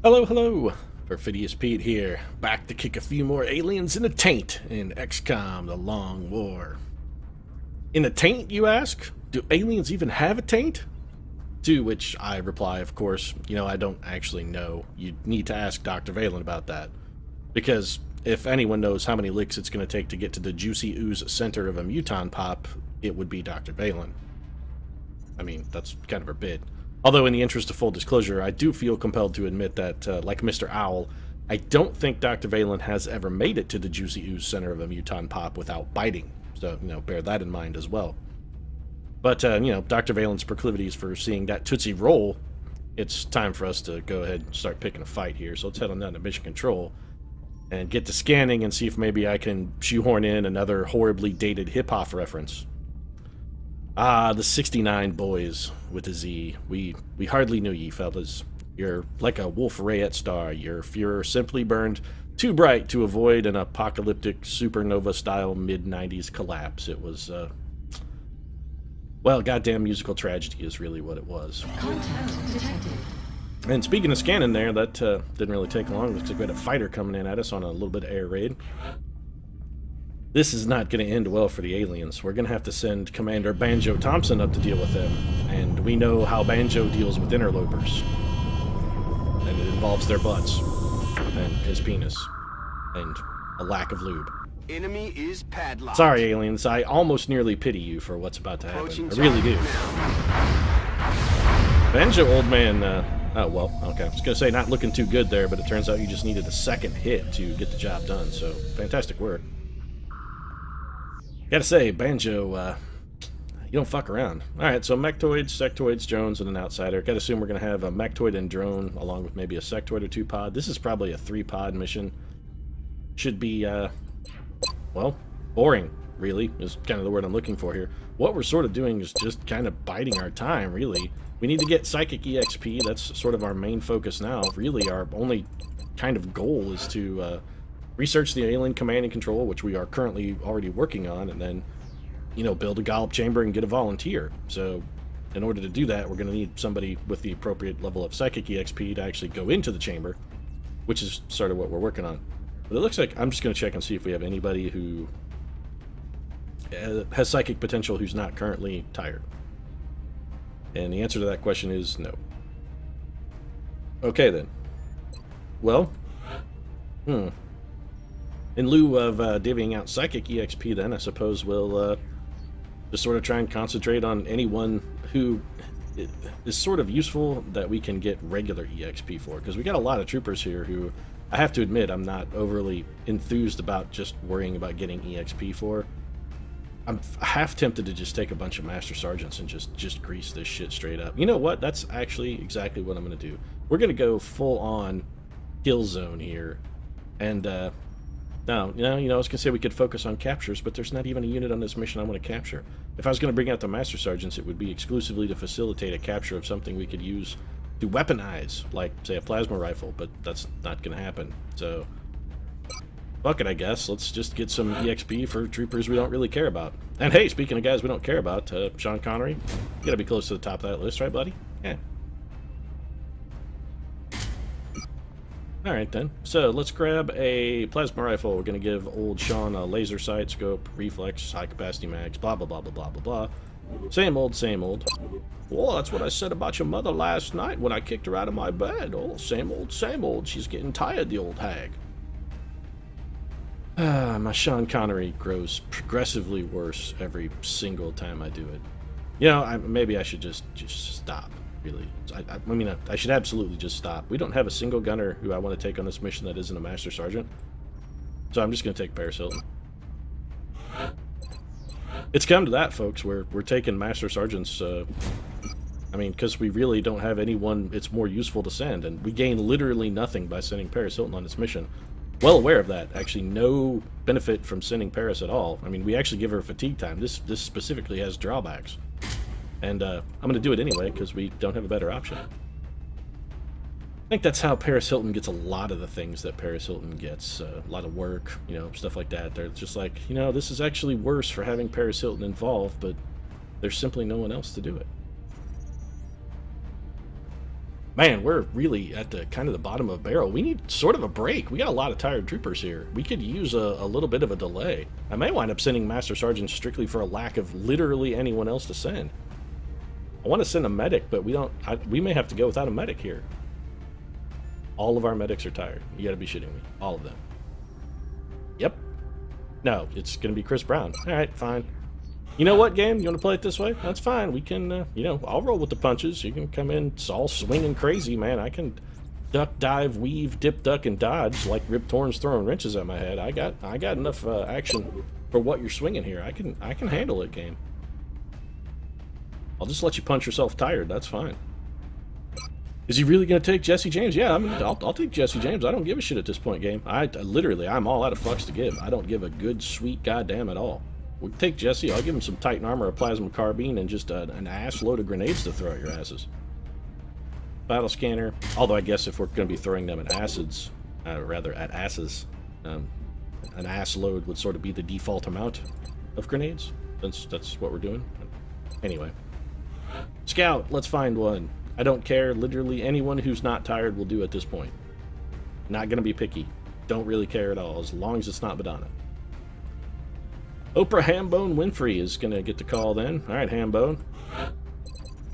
Hello, hello! Perfidious Pete here, back to kick a few more aliens in the taint in XCOM, The Long War. In the taint, you ask? Do aliens even have a taint? To which I reply, of course, I don't actually know. You need to ask Dr. Valen about that. Because if anyone knows how many licks it's going to take to get to the juicy ooze center of a muton pop, it would be Dr. Valen. I mean, that's kind of her bid. Although, in the interest of full disclosure, I do feel compelled to admit that, like Mr. Owl, I don't think Dr. Valen has ever made it to the Juicy Ooze center of a muton pop without biting. So, bear that in mind as well. But, Dr. Valen's proclivities for seeing that Tootsie roll, it's time for us to go ahead and start picking a fight here. So let's head on down to Mission Control and get to scanning and see if maybe I can shoehorn in another horribly dated hip-hop reference. Ah, the 69 boys with a Z. We hardly knew ye, fellas. You're like a Wolf Rayet star. Your Fuhrer simply burned too bright to avoid an apocalyptic supernova-style mid-90s collapse. It was, well, goddamn musical tragedy is really what it was. Contact detected. And speaking of scanning there, that didn't really take long. Looks like we had a fighter coming in at us on a little bit of air raid. This is not going to end well for the aliens. We're going to have to send Commander Banjo Thompson up to deal with them. And we know how Banjo deals with interlopers. And it involves their butts. And his penis. And a lack of lube. Enemy is padlocked. Sorry, aliens. I almost nearly pity you for what's about to happen. I really do. Banjo, old man, oh, well, okay. I was going to say not looking too good there, but it turns out you just needed a second hit to get the job done. So, fantastic work. Gotta say, Banjo, you don't fuck around. Alright, so Mechtoids, Sectoids, drones, and an outsider. Gotta assume we're gonna have a Mechtoid and drone, along with maybe a Sectoid or 2 pod. This is probably a 3-pod mission. Should be, well, boring, really, is kind of the word I'm looking for here. What we're sort of doing is just kind of biding our time, really. We need to get Psychic EXP, that's sort of our main focus now. Really, our only kind of goal is to, research the alien command and control, which we are currently already working on, and then, build a Gollop chamber and get a volunteer. So, in order to do that, we're going to need somebody with the appropriate level of Psychic EXP to actually go into the chamber, which is sort of what we're working on. But it looks like I'm just going to check and see if we have anybody who has psychic potential who's not currently tired. And the answer to that question is no. Okay, then. Well, in lieu of divvying out Psychic EXP, then, I suppose we'll just sort of try and concentrate on anyone who is sort of useful that we can get regular EXP for. Because we got a lot of troopers here who, I have to admit, I'm not overly enthused about just worrying about getting EXP for. I'm half tempted to just take a bunch of Master Sergeants and just grease this shit straight up. You know what? That's actually exactly what I'm going to do. We're going to go full-on kill zone here. And, now, I was going to say we could focus on captures, but there's not even a unit on this mission I want to capture. If I was going to bring out the Master Sergeants, it would be exclusively to facilitate a capture of something we could use to weaponize, like, say, a plasma rifle, but that's not going to happen. So, fuck it, I guess. Let's just get some EXP for troopers we don't really care about. And hey, speaking of guys we don't care about, Sean Connery, you gotta be close to the top of that list, right, buddy? Yeah. Alright then, so let's grab a plasma rifle. We're going to give old Sean a laser sight, scope, reflex, high capacity mags, blah blah blah blah blah blah blah. Same old, same old. Well, that's what I said about your mother last night when I kicked her out of my bed. Oh, same old, same old. She's getting tired, the old hag. My Sean Connery grows progressively worse every single time I do it. Maybe I should just stop. Really, I mean, I should absolutely just stop. We don't have a single gunner who I want to take on this mission that isn't a Master Sergeant. So I'm just going to take Paris Hilton. It's come to that, folks. We're taking Master Sergeants, I mean, because we really don't have anyone it's more useful to send. And we gain literally nothing by sending Paris Hilton on this mission. Well aware of that. Actually, no benefit from sending Paris at all. I mean, we actually give her fatigue time. This specifically has drawbacks. And I'm going to do it anyway, because we don't have a better option. I think that's how Paris Hilton gets a lot of the things that Paris Hilton gets. A lot of work, stuff like that. They're just like, this is actually worse for having Paris Hilton involved, but there's simply no one else to do it. Man, we're really at the kind of the bottom of the barrel. We need sort of a break. We got a lot of tired troopers here. We could use a little bit of a delay. I may wind up sending Master Sergeant strictly for a lack of literally anyone else to send. I want to send a medic, but we may have to go without a medic here. All of our medics are tired. You gotta be shitting me. All of them. Yep. No, it's gonna be Chris Brown. Alright, fine. You know what, game? You want to play it this way? That's fine. We can, you know, I'll roll with the punches. You can come in, it's all swinging crazy, man. I can duck, dive, weave, dip, duck, and dodge like Rip Torn's throwing wrenches at my head. I got enough action for what you're swinging here. I can handle it, game. I'll just let you punch yourself tired. That's fine. Is he really going to take Jesse James? Yeah, I mean, I'll take Jesse James. I don't give a shit at this point, game. Literally, I'm all out of fucks to give. I don't give a good, sweet goddamn at all. We'll take Jesse. I'll give him some Titan armor, a plasma carbine, and just an ass load of grenades to throw at your asses. Battle scanner. Although I guess if we're going to be throwing them at acids, rather at asses, an ass load would sort of be the default amount of grenades. That's what we're doing. Anyway. Scout, let's find one. I don't care. Literally anyone who's not tired will do at this point. Not going to be picky. Don't really care at all, as long as it's not Madonna. Oprah Hambone Winfrey is going to get the call then. Alright, Hambone.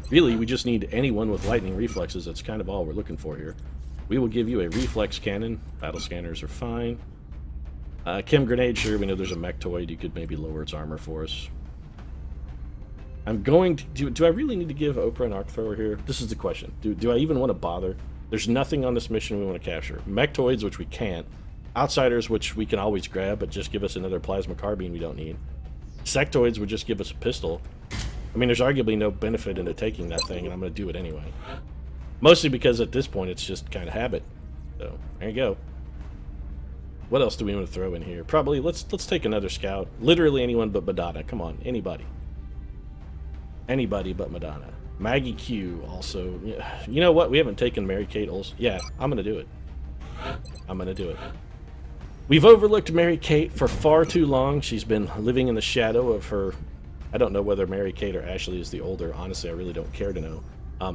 Really, we just need anyone with lightning reflexes. That's kind of all we're looking for here. We will give you a reflex cannon. Battle scanners are fine. Chem grenade, sure, we know there's a mechtoid. You could maybe lower its armor for us. I'm going to... Do I really need to give Oprah an arc thrower here? This is the question. Do I even want to bother? There's nothing on this mission we want to capture. Mechtoids, which we can't. Outsiders, which we can always grab, but just give us another plasma carbine we don't need. Sectoids would just give us a pistol. I mean, there's arguably no benefit into taking that thing, and I'm going to do it anyway. Mostly because at this point, it's just kind of habit. So, there you go. What else do we want to throw in here? Probably, let's take another scout. Literally anyone but Madonna. Come on, anybody. Anybody but Madonna. Maggie Q also. You know what? We haven't taken Mary-Kate Olsen. Yeah, I'm going to do it. I'm going to do it. We've overlooked Mary-Kate for far too long. She's been living in the shadow of her... I don't know whether Mary-Kate or Ashley is the older. Honestly, I really don't care to know.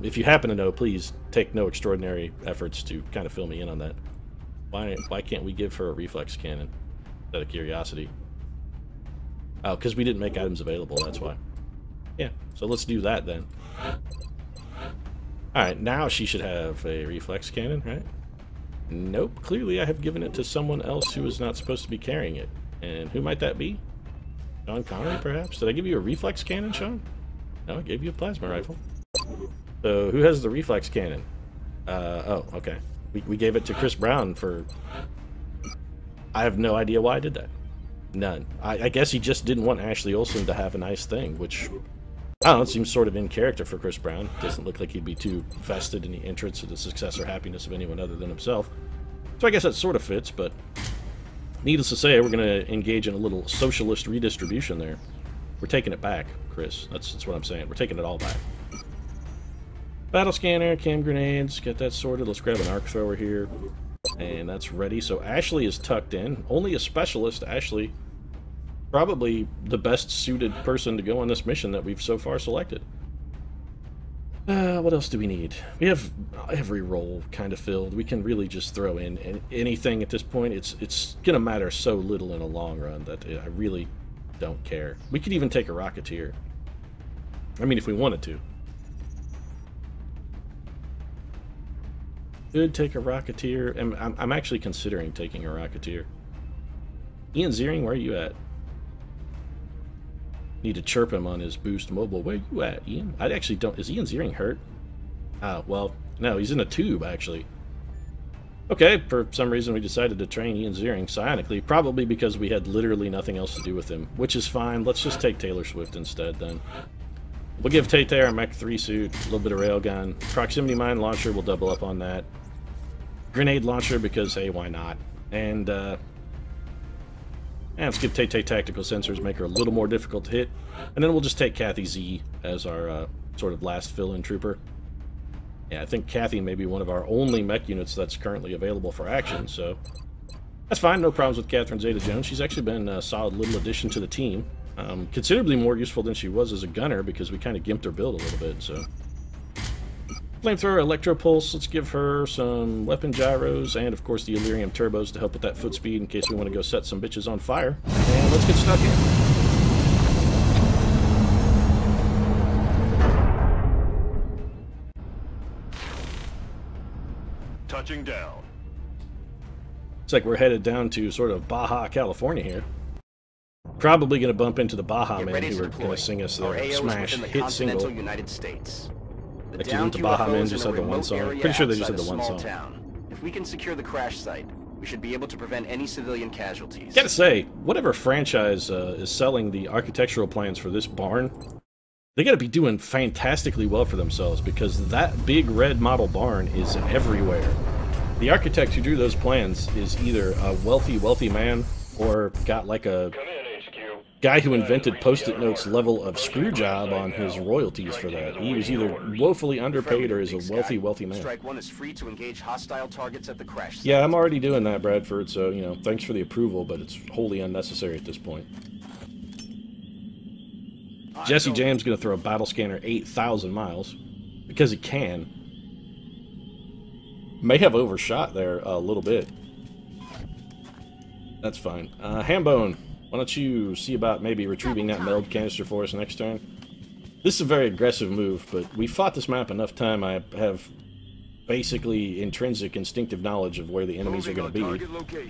If you happen to know, please take no extraordinary efforts to kind of fill me in on that. Why can't we give her a reflex cannon? Out of curiosity. Oh, because we didn't make items available, that's why. Yeah, so let's do that then. Alright, now she should have a reflex cannon, right? Nope, clearly I have given it to someone else who is not supposed to be carrying it. And who might that be? Sean Connery, perhaps? Did I give you a reflex cannon, Sean? No, I gave you a plasma rifle. So, who has the reflex cannon? Oh, okay. We gave it to Chris Brown for... I have no idea why I did that. None. I guess he just didn't want Ashley Olsen to have a nice thing, which... I don't know, it seems sort of in character for Chris Brown. Doesn't look like he'd be too vested in the entrance or the success or happiness of anyone other than himself. So I guess that sort of fits, but... Needless to say, we're going to engage in a little socialist redistribution there. We're taking it back, Chris. That's what I'm saying. We're taking it all back. Battle scanner, cam grenades, get that sorted. Let's grab an arc thrower here. And that's ready. So Ashley is tucked in. Only a specialist, Ashley. Probably the best suited person to go on this mission that we've so far selected. What else do we need? We have every role kind of filled. We can really just throw in anything at this point. It's going to matter so little in the long run that I really don't care. We could even take a Rocketeer. I mean, if we wanted to. Could take a Rocketeer. I'm actually considering taking a Rocketeer. Ian Ziering, where are you at? Need to chirp him on his boost mobile. Where you at, Ian? I actually don't... Is Ian Ziering hurt? Ah, well, no, he's in a tube, actually. Okay, for some reason we decided to train Ian Ziering psionically, probably because we had literally nothing else to do with him, which is fine. Let's just take Taylor Swift instead, then. We'll give Tay-Tay our Mech 3 suit, a little bit of railgun. Proximity mine launcher, we'll double up on that. Grenade launcher, because, hey, why not? And let's give Tay-Tay tactical sensors, make her a little more difficult to hit. And then we'll just take Kathy Z as our sort of last fill-in trooper. Yeah, I think Kathy may be one of our only mech units that's currently available for action, so... That's fine, no problems with Catherine Zeta-Jones. She's actually been a solid little addition to the team. Considerably more useful than she was as a gunner, because we kind of gimped her build a little bit, so... Flamethrower, Electro Pulse, let's give her some weapon gyros, and of course the Illyrium turbos to help with that foot speed in case we want to go set some bitches on fire. And let's get stuck in. Touching down. Looks like we're headed down to sort of Baja, California here. Probably going to bump into the Baja Men who are going to sing us their smash hit single. United States. Like, didn't the Baja Men just had the one song? Pretty sure they just had the one song. Town. If we can secure the crash site, we should be able to prevent any civilian casualties. Gotta say, whatever franchise is selling the architectural plans for this barn, they gotta be doing fantastically well for themselves, because that big red model barn is everywhere. The architect who drew those plans is either a wealthy man, or got like a guy who invented Post-it notes level of screw job on his royalties for that. He was either woefully underpaid or is a wealthy man. Strike 1 is free to engage hostile targets at the crash site. Yeah, I'm already doing that, Bradford, so, you know, thanks for the approval, but it's wholly unnecessary at this point. Jesse Jam's going to throw a battle scanner 8,000 miles, because he can. May have overshot there a little bit. That's fine. Hambone, why don't you see about maybe retrieving that meld canister for us next turn? This is a very aggressive move, but we fought this map enough time. I have basically intrinsic instinctive knowledge of where the enemies are going to be.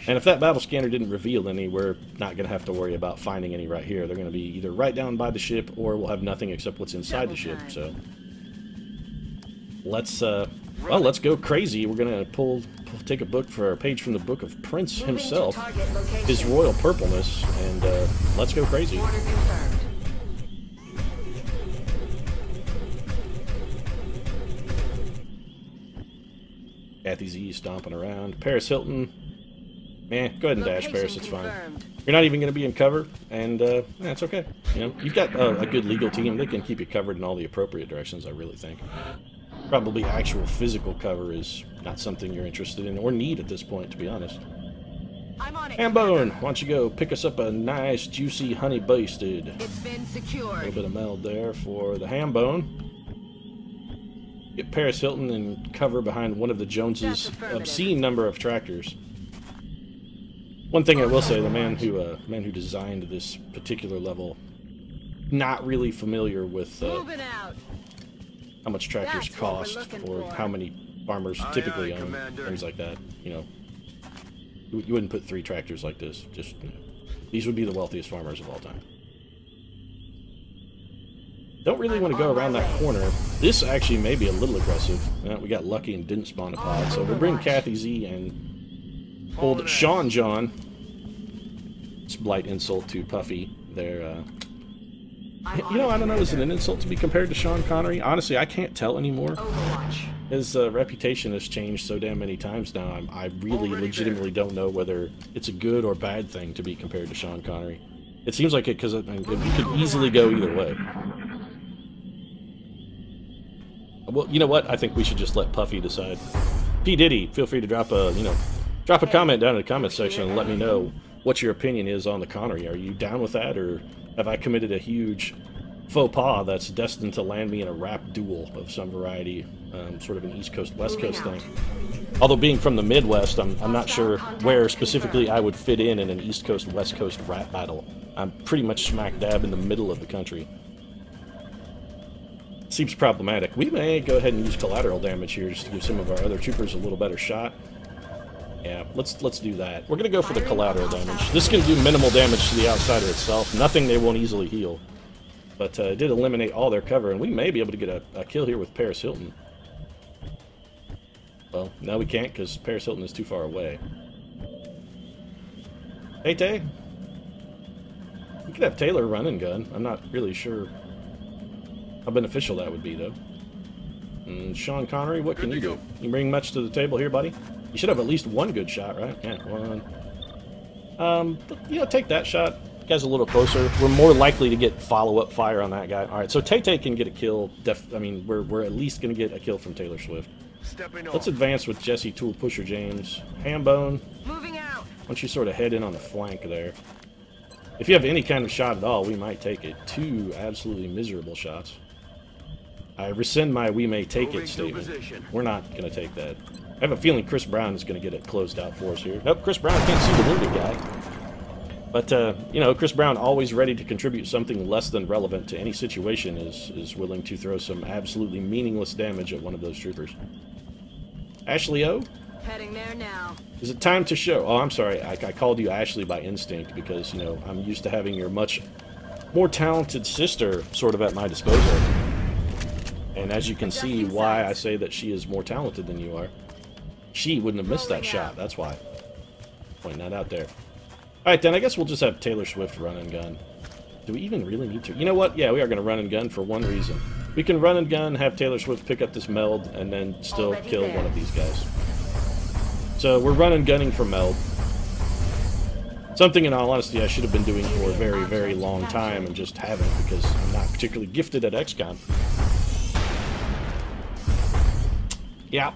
And if that battle scanner didn't reveal any, we're not going to have to worry about finding any right here. They're going to be either right down by the ship, or we'll have nothing except what's inside the ship. So let's go crazy. We're going to take a page from the book of Prince himself, his royal purpleness, and let's go crazy. Kathy Z stomping around. Paris Hilton. Man, go ahead and dash, Paris, it's fine. You're not even going to be in cover, and that's okay. You know, you've got a good legal team. They can keep you covered in all the appropriate directions, I really think. Probably actual physical cover is not something you're interested in or need at this point, to be honest. Hambone, why don't you go pick us up a nice, juicy, honey basted. It's been secured. A little bit of meld there for the Hambone. Get Paris Hilton and cover behind one of the Joneses' obscene number of tractors. One thing I will say, the man who designed this particular level, not really familiar with how much tractors cost, or how many farmers typically own, things like that. You know, you wouldn't put 3 tractors like this. Just, you know, these would be the wealthiest farmers of all time. Don't really want to go around that corner. This actually may be a little aggressive. We got lucky and didn't spawn a pod, so we'll bring Kathy Z and old Sean John. Slight insult to Puffy there. You know, I don't know, is it an insult to be compared to Sean Connery? Honestly, I can't tell anymore. His reputation has changed so damn many times now, I really legitimately don't know whether it's a good or bad thing to be compared to Sean Connery. It seems like it, because it could easily go either way. Well, you know what? I think we should just let Puffy decide. P. Diddy, feel free to drop a comment down in the comment section and let me know what your opinion is on the Connery. Are you down with that, or have I committed a huge faux pas that's destined to land me in a rap duel of some variety, sort of an East Coast, West Coast thing? Although being from the Midwest, I'm not sure where specifically I would fit in an East Coast, West Coast rap battle. I'm pretty much smack dab in the middle of the country. Seems problematic. We may go ahead and use collateral damage here just to give some of our other troopers a little better shot. Yeah, let's do that. We're going to go for the collateral damage. This is going to do minimal damage to the outsider itself. Nothing they won't easily heal. But it did eliminate all their cover, and we may be able to get a kill here with Paris Hilton. Well, no we can't, because Paris Hilton is too far away. Hey, Tay. We could have Taylor run and gun. I'm not really sure how beneficial that would be, though. And Sean Connery, what can you do? You bring much to the table here, buddy? You should have at least one good shot, right? Yeah, one. But, you know, take that shot. The guy's a little closer. We're more likely to get follow-up fire on that guy. All right, so Tay-Tay can get a kill. I mean, we're at least going to get a kill from Taylor Swift. Let's advance with Jesse Tool Pusher James. Hambone. Moving out. Why don't you sort of head in on the flank there? If you have any kind of shot at all, we might take it. 2 absolutely miserable shots. I rescind my "we may take it" statement. We're not going to take that. I have a feeling Chris Brown is going to get it closed out for us here. Nope, Chris Brown can't see the wounded guy. But, you know, Chris Brown, always ready to contribute something less than relevant to any situation, is willing to throw some absolutely meaningless damage at one of those troopers. Ashley O? Heading there now. Is it time to show? Oh, I'm sorry. I called you Ashley by instinct because, you know, I'm used to having your much more talented sister sort of at my disposal. And as you can see why I say that she is more talented than you are. She wouldn't have missed that shot. That's why. Pointing that out there. Alright, then I guess we'll just have Taylor Swift run and gun. Do we even really need to? You know what? Yeah, we are going to run and gun for one reason. We can run and gun, have Taylor Swift pick up this meld, and then still kill one of these guys. So we're run and gunning for meld. Something, in all honesty, I should have been doing for a very, very long time and just haven't because I'm not particularly gifted at XCOM. Yeah,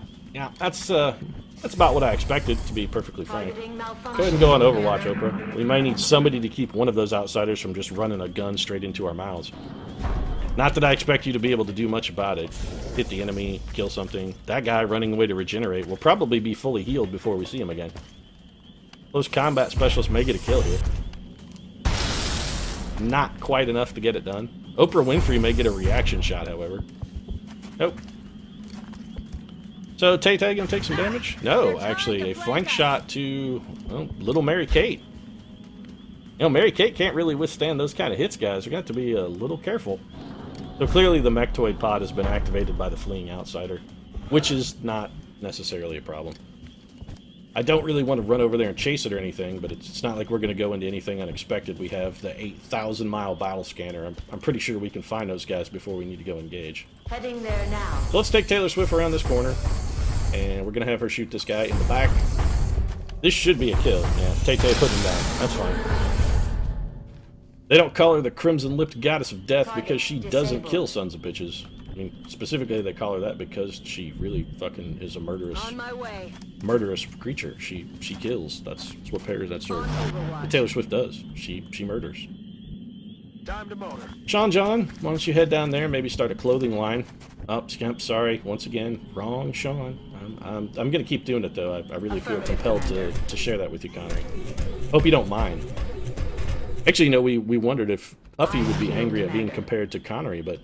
that's about what I expected, to be perfectly frank. Go ahead and go on Overwatch, Oprah. We might need somebody to keep one of those outsiders from just running a gun straight into our mouths. Not that I expect you to be able to do much about it. Hit the enemy, kill something. That guy running away to regenerate will probably be fully healed before we see him again. Those combat specialists may get a kill here. Not quite enough to get it done. Oprah Winfrey may get a reaction shot, however. Nope. So, Tay-Tay gonna take some damage? No, actually, a flank shot to, well, little Mary Kate. You know, Mary Kate can't really withstand those kind of hits, guys. You're gonna have to be a little careful. So clearly the Mechtoid pod has been activated by the fleeing outsider, which is not necessarily a problem. I don't really want to run over there and chase it or anything, but it's not like we're going to go into anything unexpected. We have the 8,000-mile battle scanner. I'm pretty sure we can find those guys before we need to go engage. Heading there now. So let's take Taylor Swift around this corner, and we're going to have her shoot this guy in the back. This should be a kill. Yeah, Tay-Tay put him down. That's fine. They don't call her the Crimson-Lipped Goddess of Death because she doesn't kill sons of bitches. I mean, specifically they call her that because she really fucking is a murderous creature. She kills. That's what pairs that's her. What Taylor Swift does. She murders. Time to motor. Sean John, why don't you head down there, maybe start a clothing line. Oh, Skimp, sorry, once again, wrong Sean. I'm gonna keep doing it though. I really feel compelled to share that with you, Connor. Hope you don't mind. Actually, you know, we wondered if Puffy would be angry at being compared to Connery, but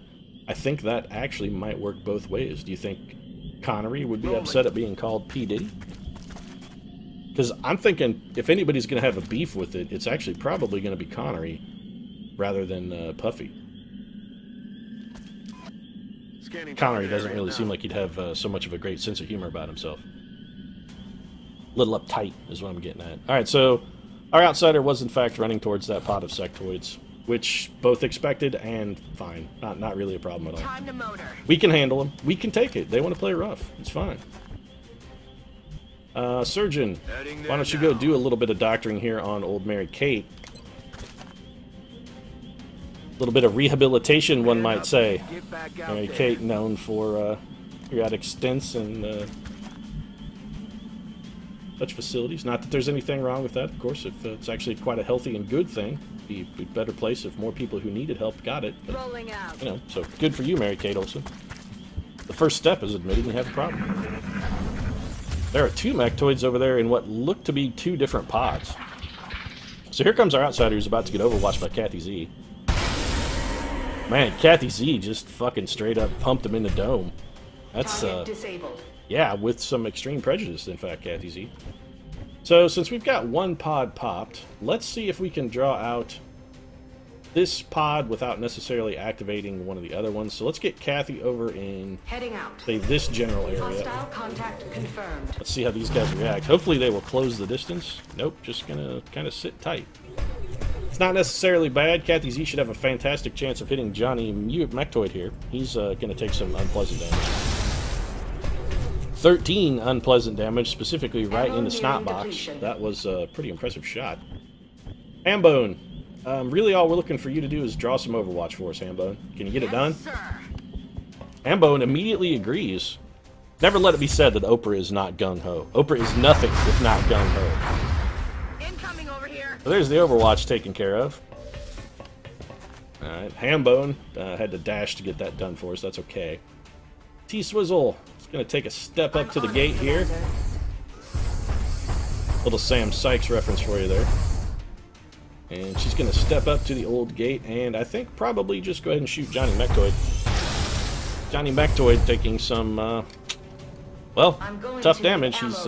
I think that actually might work both ways. Do you think Connery would be upset at being called P. Diddy? Because I'm thinking if anybody's going to have a beef with it, it's actually probably going to be Connery rather than Puffy. Connery doesn't really seem like he'd have so much of a great sense of humor about himself. A little uptight is what I'm getting at. Alright, so our outsider was in fact running towards that pod of sectoids, which both expected and fine. Not really a problem at all. Time to motor. We can handle them. We can take it. They want to play rough. It's fine. Surgeon, why don't you go do a little bit of doctoring here on old Mary Kate? A little bit of rehabilitation, one might say. Mary Kate, known for periodic stints and such facilities. Not that there's anything wrong with that, of course. If it's actually quite a healthy and good thing. Be a better place if more people who needed help got it. But, rolling out. you know, so good for you, Mary Kate Olsen. The first step is admitting you have a problem. There are two Mechtoids over there in what look to be two different pods. So here comes our outsider who's about to get overwatched by Kathy Z. Man, Kathy Z just fucking straight up pumped him in the dome. That's, disabled. yeah, with some extreme prejudice, in fact, Kathy Z. So, since we've got one pod popped, let's see if we can draw out this pod without necessarily activating one of the other ones. So let's get Kathy over in, Heading out. say, this general area. Hostile contact confirmed. Let's see how these guys react. Hopefully they will close the distance. Nope, just gonna kind of sit tight. It's not necessarily bad. Kathy Z should have a fantastic chance of hitting Johnny Mechtoid here. He's gonna take some unpleasant damage. 13 unpleasant damage, specifically right in the snot box. That was a pretty impressive shot. Hambone, really all we're looking for you to do is draw some Overwatch for us, Hambone. Can you get it done? Sir. Hambone immediately agrees. Never let it be said that Oprah is not gung-ho. Oprah is nothing if not gung-ho. Incoming over here. So there's the Overwatch taken care of. Alright, Hambone had to dash to get that done for us. That's okay. T-Swizzle is going to take a step up to the gate here. Little Sam Sykes reference for you there. And she's going to step up to the old gate, and I think probably just go ahead and shoot Johnny Mechtoid. Johnny Mechtoid taking some, well, tough damage. He's,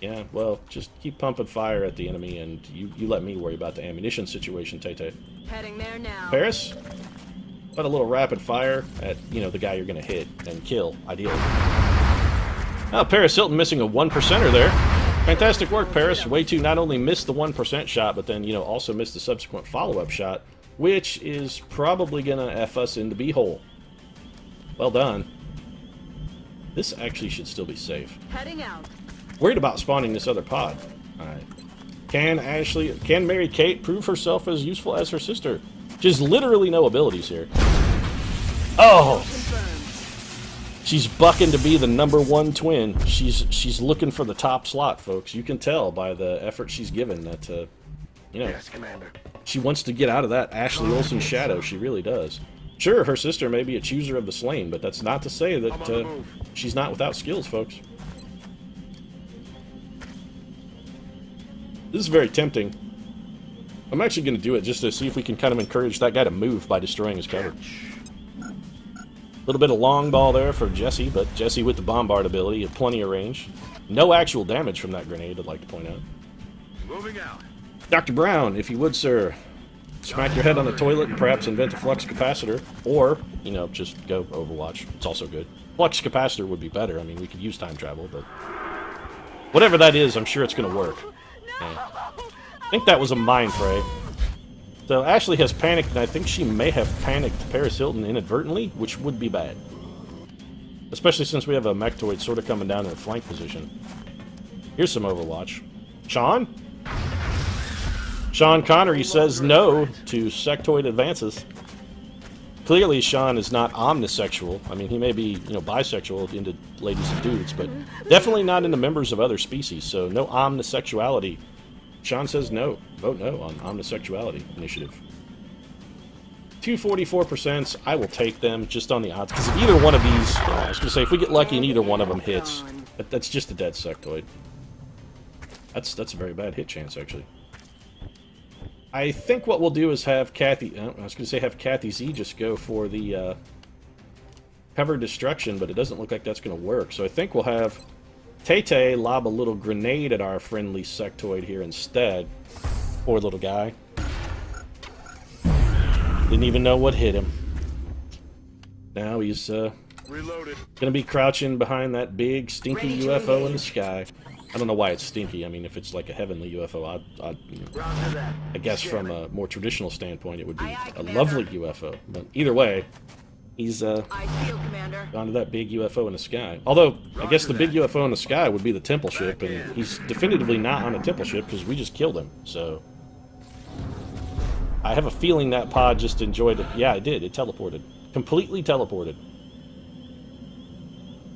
yeah, well, just keep pumping fire at the enemy, and you let me worry about the ammunition situation, Tay-Tay. Heading there now. Paris, put a little rapid fire at, you know, the guy you're going to hit and kill, ideally. Oh, Paris Hilton missing a 1%er there. Fantastic work, Paris. Way to not only miss the 1% shot, but then, you know, also miss the subsequent follow-up shot, which is probably going to F us in the B-hole. Well done. This actually should still be safe. Heading out. Worried about spawning this other pod. Alright. Can Mary Kate prove herself as useful as her sister? She has literally no abilities here. Oh! She's bucking to be the #1 twin. She's looking for the top slot, folks. You can tell by the effort she's given that, you know, Yes, Commander. she wants to get out of that Ashley Olsen shadow. She really does. Sure, her sister may be a chooser of the slain, but that's not to say that she's not without skills, folks. This is very tempting. I'm actually going to do it just to see if we can kind of encourage that guy to move by destroying his cover. A little bit of long ball there for Jesse, but Jesse with the bombard ability at plenty of range. No actual damage from that grenade, I'd like to point out. Moving out. Dr. Brown, if you would, sir, smack your head on the toilet and perhaps invent a flux capacitor, or, you know, just go Overwatch. It's also good. Flux capacitor would be better. I mean, we could use time travel, but whatever that is, I'm sure it's going to work. Yeah. I think that was a mind fray. So Ashley has panicked, and I think she may have panicked Paris Hilton inadvertently, which would be bad. Especially since we have a Mechtoid sort of coming down in a flank position. Here's some Overwatch. Sean? Sean Connery says no to sectoid advances. Clearly, Sean is not omnisexual. I mean, he may be, you know, bisexual into ladies and dudes, but definitely not into members of other species, so no omnisexuality. Sean says no. Vote no on omnisexuality initiative. 244%. I will take them just on the odds, because if either one of these, I was going to say, if we get lucky and either one of them hits, that's just a dead sectoid. That's a very bad hit chance, actually. I think what we'll do is have Kathy, I was going to say have Kathy Z just go for the cover destruction, but it doesn't look like that's going to work. So I think we'll have Tay-Tay lob a little grenade at our friendly sectoid here instead. Poor little guy. Didn't even know what hit him. Now he's Reloaded. gonna be crouching behind that big stinky UFO in the sky. I don't know why it's stinky. I mean, if it's like a heavenly UFO, I guess from a more traditional standpoint, it would be a lovely UFO. But either way, he's gone to that big UFO in the sky. Although, I guess the big UFO in the sky would be the temple ship, and he's definitively not on a temple ship because we just killed him. So I have a feeling that pod just enjoyed it. Yeah, it did. It teleported. Completely teleported.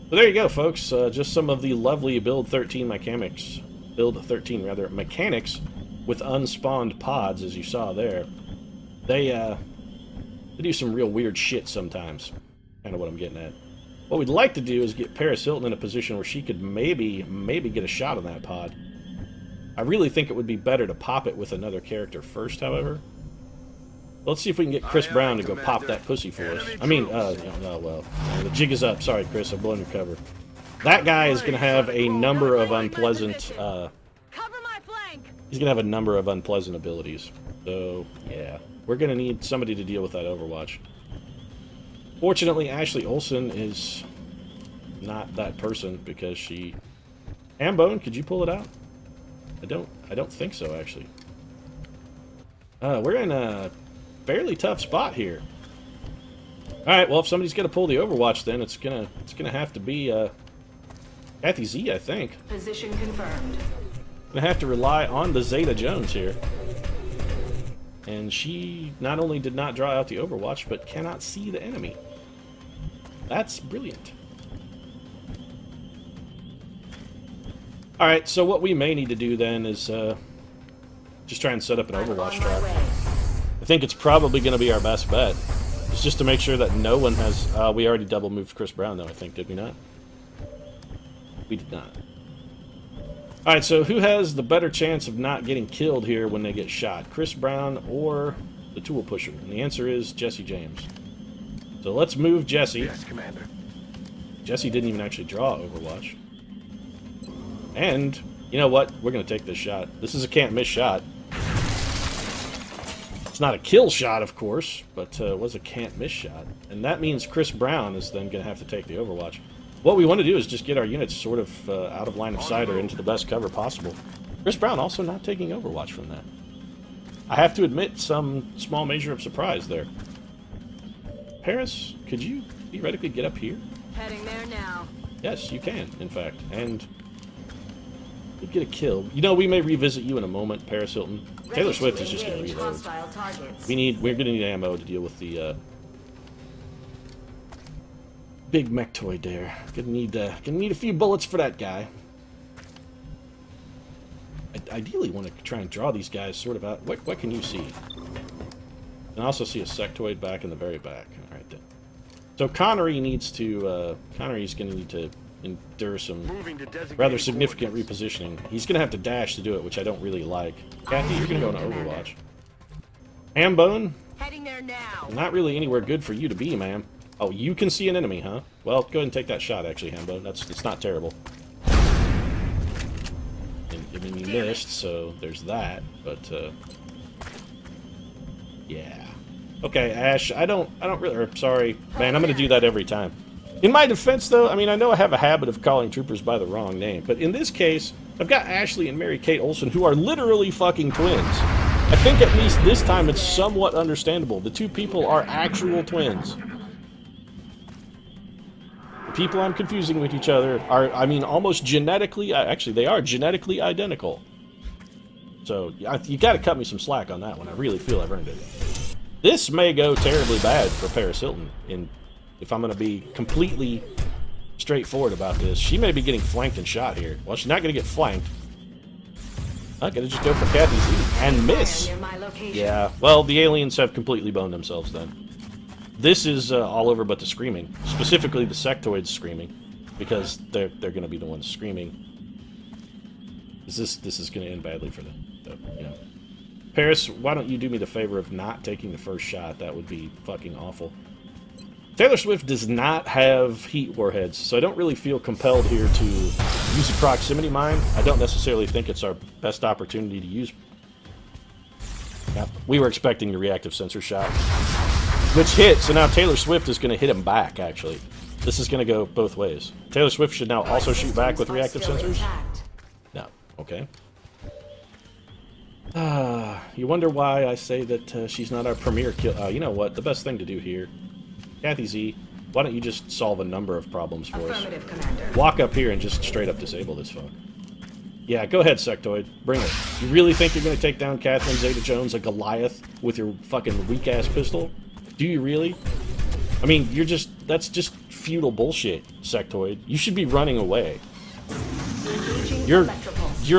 So there you go, folks. Just some of the lovely Build 13 mechanics. Build 13, rather, mechanics with unspawned pods, as you saw there. They do some real weird shit sometimes. Kind of what I'm getting at. What we'd like to do is get Paris Hilton in a position where she could maybe get a shot on that pod. I really think it would be better to pop it with another character first, however. Let's see if we can get Chris Brown to go pop that pussy for us. I mean, well, the jig is up. Sorry, Chris, I'm blowing your cover. That guy is going to have a number of unpleasant, Cover my flank. he's going to have a number of unpleasant abilities. So, yeah. We're going to need somebody to deal with that Overwatch. Fortunately, Ashley Olsen is not that person because she... Hambone, could you pull it out? I don't think so, actually. We're in a fairly tough spot here. Alright, well, if somebody's going to pull the Overwatch, then it's gonna have to be Kathy Z, I think. Position confirmed. Gonna have to rely on the Zeta Jones here. And she not only did not draw out the Overwatch, but cannot see the enemy. That's brilliant. Alright, so what we may need to do then is just try and set up an Overwatch trap. I think it's probably going to be our best bet. It's just to make sure that no one has... we already double moved Chris Brown, though, I think, did we not? We did not. Alright, so who has the better chance of not getting killed here when they get shot? Chris Brown or the tool pusher? And the answer is Jesse James. So let's move Jesse. Yes, Commander. Jesse didn't even actually draw Overwatch. And, you know what? We're going to take this shot. This is a can't-miss shot. It's not a kill shot, of course, but it was a can't-miss shot. And that means Chris Brown is then going to have to take the Overwatch. What we want to do is just get our units sort of out of line of sight or into the best cover possible. Chris Brown also not taking Overwatch from that. I have to admit some small measure of surprise there. Paris, could you theoretically get up here? Heading there now. Yes, you can, in fact. And you get a kill. You know, we may revisit you in a moment, Paris Hilton. Taylor Swift is just going to reload. We're going to need ammo to deal with the big mechtoid there. Gonna need a few bullets for that guy. I ideally want to try and draw these guys sort of out. What can you see? And I also see a sectoid back in the very back. All right then. So Connery needs to. Connery's going to need to endure some rather significant repositioning. He's going to have to dash to do it, which I don't really like. Kathy, you're going to go into Overwatch. Hambone? Heading there now. Not really anywhere good for you to be, ma'am. Oh, you can see an enemy, huh? Well, go ahead and take that shot, actually, Hambone. It's not terrible. I mean, you missed, so there's that. But yeah. Okay, Ash. I don't really. Or, sorry, man. I'm going to do that every time. In my defense, though, I mean, I know I have a habit of calling troopers by the wrong name, but in this case, I've got Ashley and Mary Kate Olsen, who are literally fucking twins. I think at least this time it's somewhat understandable. The two people are actual twins. The people I'm confusing with each other are, I mean, almost genetically, actually, they are genetically identical. So, you gotta cut me some slack on that one. I really feel I've earned it. This may go terribly bad for Paris Hilton, if I'm going to be completely straightforward about this. She may be getting flanked and shot here. Well, she's not going to get flanked. I'm going to just go for Kathy's E and miss. Yeah, well, the aliens have completely boned themselves then. This is all over but the screaming. Specifically the sectoids screaming. Because they're going to be the ones screaming. This is going to end badly for them. So, you know. Paris, why don't you do me the favor of not taking the first shot? That would be fucking awful. Taylor Swift does not have heat warheads, so I don't really feel compelled here to use a proximity mine. I don't necessarily think it's our best opportunity to use. Yeah, we were expecting the reactive sensor shot, which hit, so now Taylor Swift is going to hit him back, actually. This is going to go both ways. Taylor Swift should now also shoot back with reactive sensors? No. Okay. You wonder why I say that she's not our premier kill. You know what? The best thing to do here, Kathy Z, why don't you just solve a number of problems for us? Walk up here and just straight up disable this fuck. Yeah, go ahead, Sectoid. Bring it. You really think you're going to take down Catherine Zeta-Jones, a Goliath, with your fucking weak-ass pistol? Do you really? I mean, that's just feudal bullshit, Sectoid. You should be running away. You're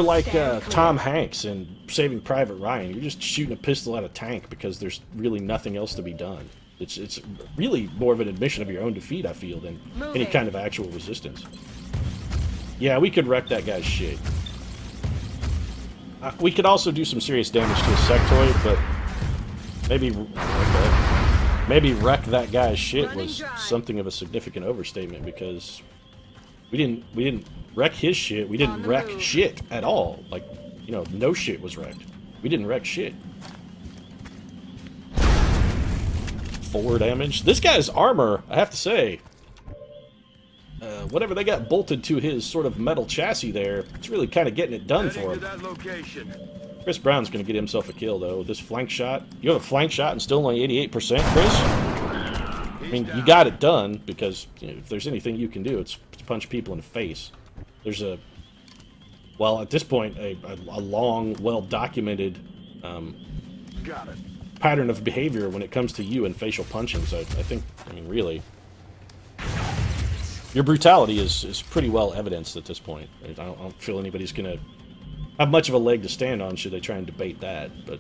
like Tom Hanks in Saving Private Ryan. You're just shooting a pistol at a tank because there's really nothing else to be done. It's really more of an admission of your own defeat, I feel, than any kind of actual resistance. Yeah, we could wreck that guy's shit. We could also do some serious damage to his sectoid, but maybe wreck that guy's shit was something of a significant overstatement, because we didn't wreck his shit. We didn't wreck shit at all. Like, you know, no shit was wrecked. We didn't wreck shit. 4 damage. This guy's armor, I have to say, whatever they got bolted to his sort of metal chassis there, it's really kind of getting it done for him. Chris Brown's going to get himself a kill, though, with this flank shot. You have a flank shot and still only 88%, Chris? I mean, you got it done, because you know, if there's anything you can do, it's to punch people in the face. There's well, at this point, a long, well-documented pattern of behavior when it comes to you and facial punching. So I mean, really, your brutality is pretty well evidenced at this point. I don't feel anybody's going to have much of a leg to stand on should they try and debate that. But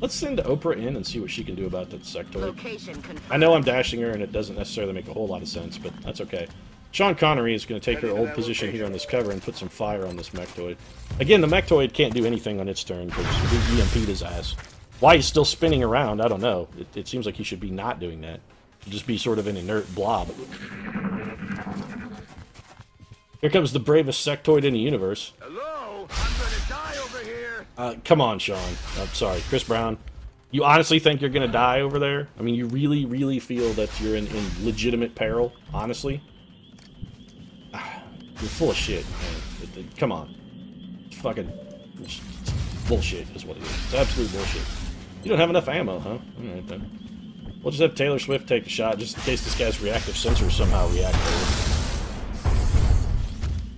Let's send Oprah in and see what she can do about that sectoid. Location confirmed. I know I'm dashing her, and it doesn't necessarily make a whole lot of sense, but that's okay. Sean Connery is going to take her old position here on this cover and put some fire on this mechtoid. Again, the mechtoid can't do anything on its turn because we EMP'd his ass. Why he's still spinning around, I don't know. It seems like he should be not doing that. Just be sort of an inert blob. Here comes the bravest sectoid in the universe. Hello? I'm gonna die over here. Come on, Sean. I'm sorry. Chris Brown. You honestly think you're going to die over there? I mean, you really, really feel that you're in legitimate peril? Honestly? You're full of shit, man. Come on. It's fucking it's bullshit is what it is. It's absolute bullshit. You don't have enough ammo, huh? Alright then. We'll just have Taylor Swift take a shot just in case this guy's reactive sensors somehow react.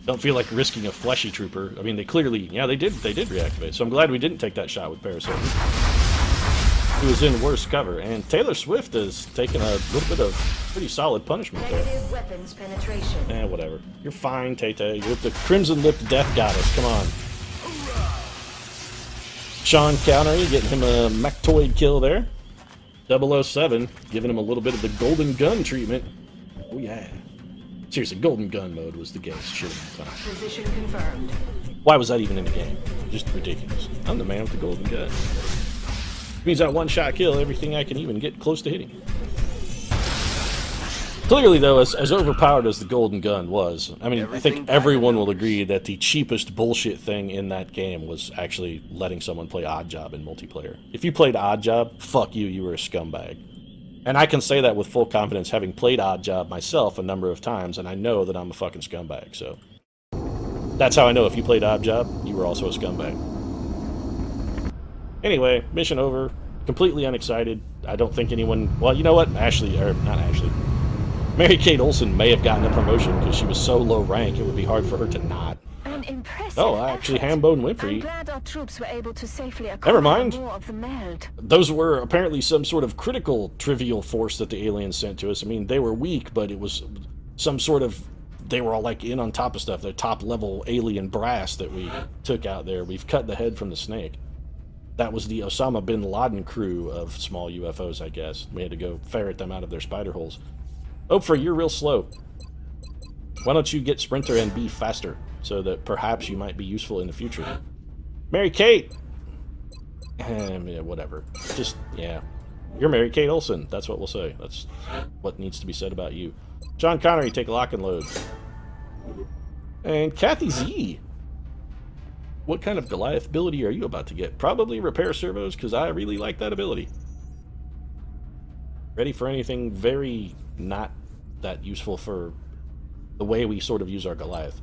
Don't feel like risking a fleshy trooper. I mean, they clearly, yeah, they did reactivate. So I'm glad we didn't take that shot with Parasite. He was in worse cover, and Taylor Swift has taken a little bit of pretty solid punishment there. Negative weapons penetration. Whatever. You're fine, Tay-Tay. You're the crimson-lipped death goddess. Come on. Sean Connery getting him a mechtoid kill there. 007 giving him a little bit of the golden gun treatment. Oh yeah. Seriously, golden gun mode was the gayest shit of the time. Position confirmed. Why was that even in the game? Just ridiculous. I'm the man with the golden gun. Means that one-shot kill everything I can even get close to hitting. Clearly, though, as overpowered as the golden gun was, I mean, I think everyone will agree that the cheapest bullshit thing in that game was actually letting someone play Odd Job in multiplayer. If you played Odd Job, fuck you, you were a scumbag. And I can say that with full confidence, having played Odd Job myself a number of times, and I know that I'm a fucking scumbag, so... That's how I know if you played Odd Job, you were also a scumbag. Anyway, mission over. Completely unexcited. I don't think anyone... Well, you know what? Ashley, or not Ashley. Mary-Kate Olsen may have gotten a promotion because she was so low rank it would be hard for her to not. An impressive Oh, actually, Hambone Winfrey. I'm glad our troops were able to safely Never mind. more of the meld. Those were apparently some sort of critical, trivial force that the aliens sent to us. I mean, they were weak, but it was some sort of... They were all, like, in on top of stuff. The top-level alien brass that we took out there. We've cut the head from the snake. That was the Osama bin Laden crew of small UFOs, I guess. We had to go ferret them out of their spider holes. Oprah, you're real slow. Why don't you get Sprinter and be faster, so that perhaps you might be useful in the future? Mary-Kate! Yeah, whatever. Just, yeah. You're Mary-Kate Olsen. That's what we'll say. That's what needs to be said about you. John Connery, take a lock and load. And Kathy Z. What kind of Goliath ability are you about to get? Probably repair servos, because I really like that ability. Ready for anything very not that useful for the way we sort of use our Goliath.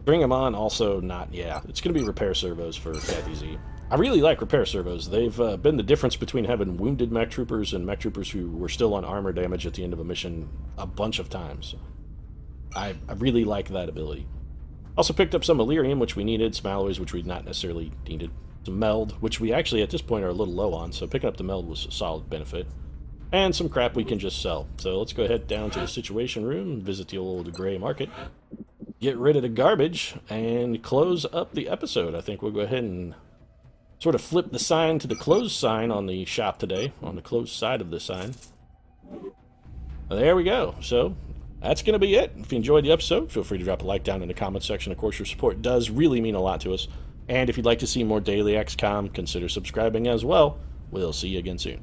Bring them on, also not, yeah. It's going to be repair servos for Kathy Z. I really like repair servos. They've been the difference between having wounded mech troopers and mech troopers who were still on armor damage at the end of a mission a bunch of times. I really like that ability. Also picked up some Illyrium, which we needed, some alloys, which we not necessarily needed, some meld, which we actually at this point are a little low on, so picking up the meld was a solid benefit. And some crap we can just sell. So let's go ahead down to the Situation Room and visit the old gray market. Get rid of the garbage and close up the episode. I think we'll go ahead and sort of flip the sign to the closed sign on the shop today, on the closed side of the sign. There we go. So that's going to be it. If you enjoyed the episode, feel free to drop a like down in the comments section. Of course, your support does really mean a lot to us. And if you'd like to see more daily XCOM, consider subscribing as well. We'll see you again soon.